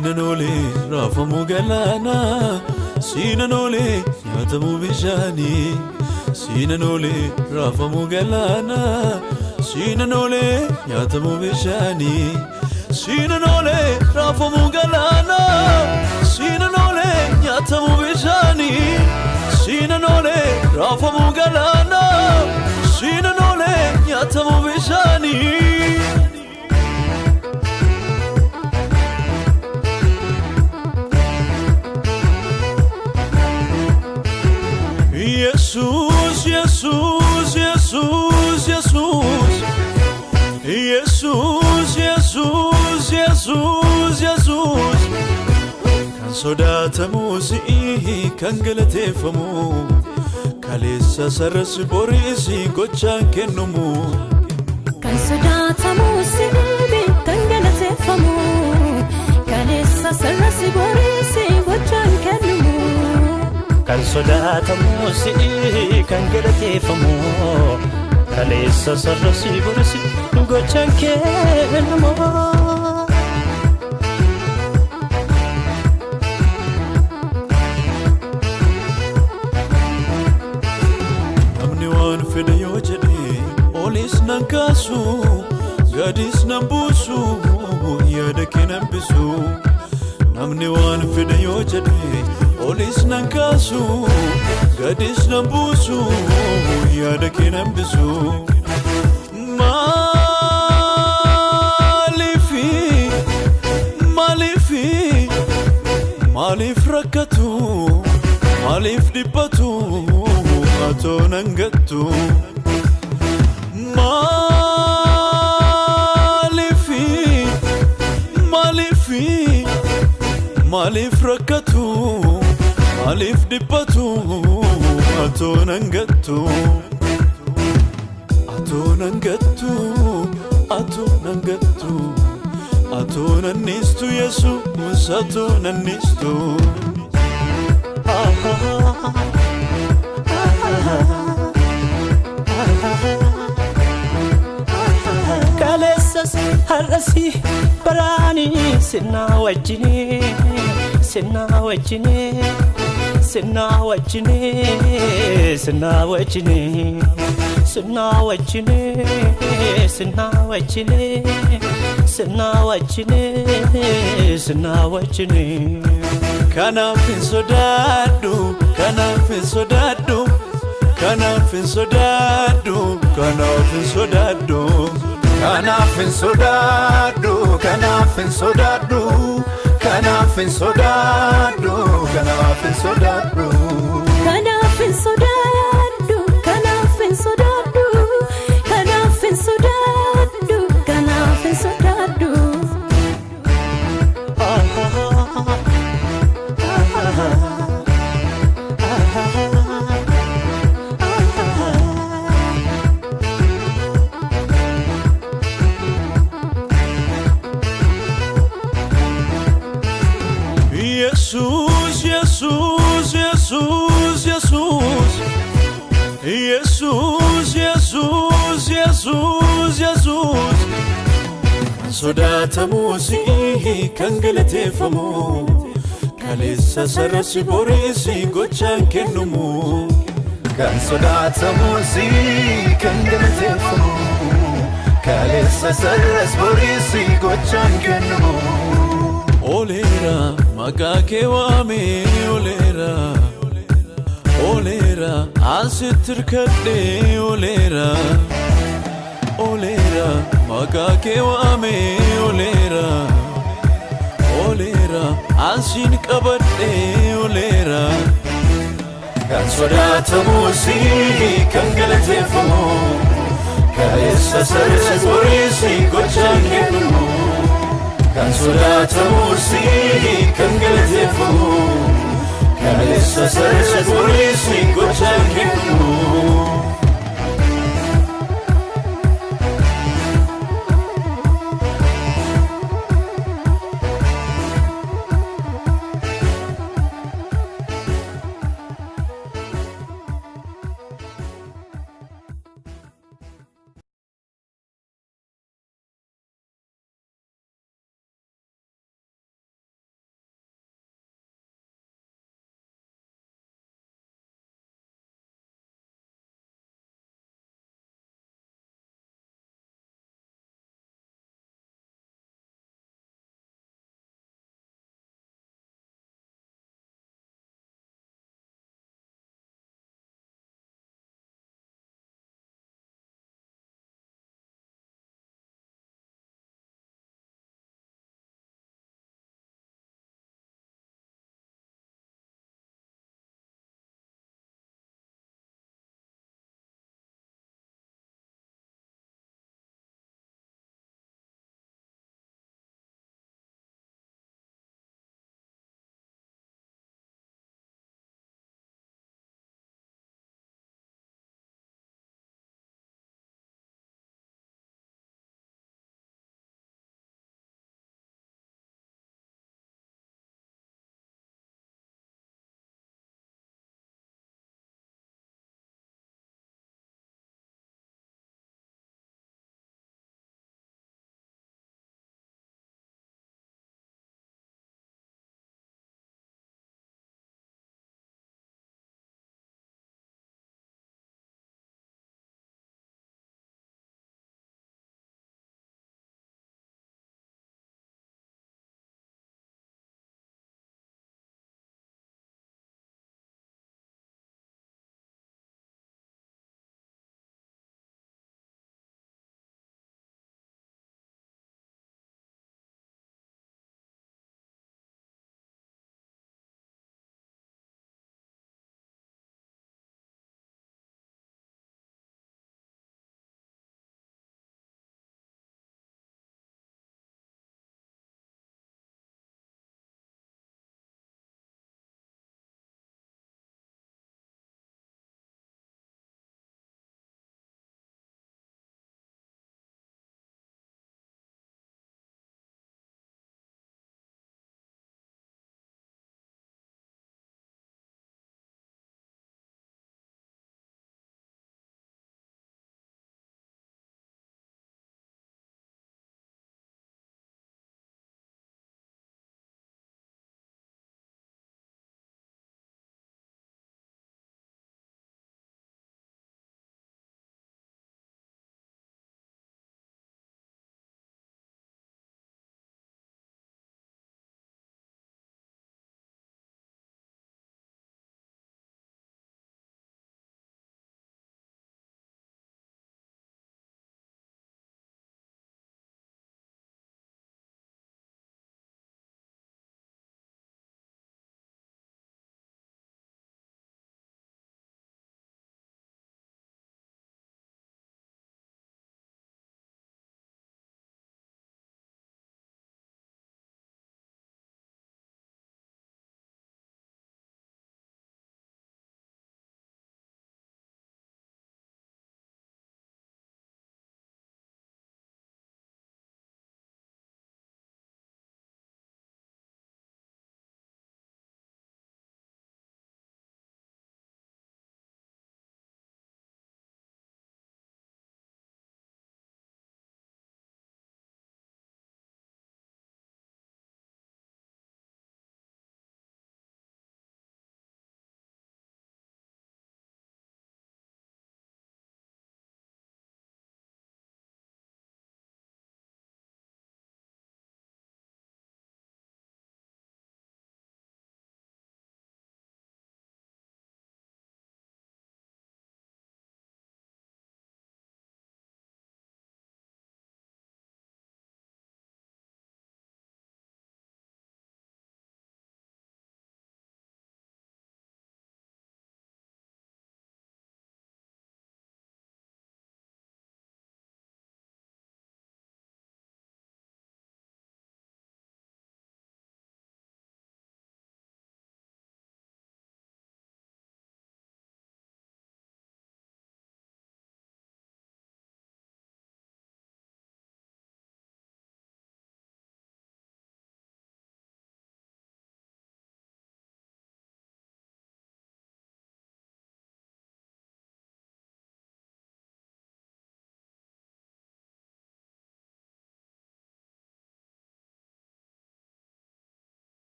Sinanole rafamu galana Sinanole yatamu bishani Sinanole rafamu galana Sinanole yatamu bishani Sinanole rafamu galana Sinanole yatamu bishani Sinanole rafamu galana Sinanole yatamu bishani Jesus, Jesus, Jesus, Jesus Jesus, Jesus, Jesus, Jesus Kan sodatamu si'i kan galateeffamu Kaleessa sarras borisi gochaan kennumu Kan sodatamu si'i kan galateeffamu Kaleessa sarras borisi gochaan kennumu Kan sodatamu si'i kan galateeffamu Kaleessa sarras borisi gochaan kennumu fedha yoo jedhe olis nan kaasu gadis nan buusu yaada kee nan bisu namni waan fedha yoo jedhe olis nan kaasu gadis nan buusu yaada kee nan bisu maaliif rakkatu maaliif dhiphatu Ato nangattu Malif rakatu Malif dibbatu Ato nangattu Ato nangattu Ato nangattu Ato nannistu Yesus Ato nannistu Kaleessas har'asi baraani sinna wajjini sinna wajjini sinna wajjini sinna wajjini sinna wajjini sinna wajjini sinna wajjini sinna wajjini Kanafin sodaddu kanafin sodaddu Kanafin sodaddu kanafin sodaddu Kanafin sodaddu kanafin sodaddu Kanafin sodaddu kanafin sodaddu Kanafin sodaddu kanafin sodaddu Kanafin sodaddu kanafin sodaddu Jesus, Jesus, Jesus, Jesus Jesus, Jesus, Jesus, Jesus Sodatamu si'i kan galateeffamu Kaleessa sarras borisi gochaan kennumu Kan sodatamu si'i kan galateeffamu Kaleessa sarras borisi gochaan kennumu Olera maqaa kee waame olera Olera asitti hirkadhe olera Olera maqaa kee waame olera Olera asin qabadhe olera Kan sodatamu si'i kan galateeffamu Kaleessa sarras borisi gochaan kennumu Kan sodatamu si'i kan galateeffamu Kaleessa sarras borisi gochaan kennumu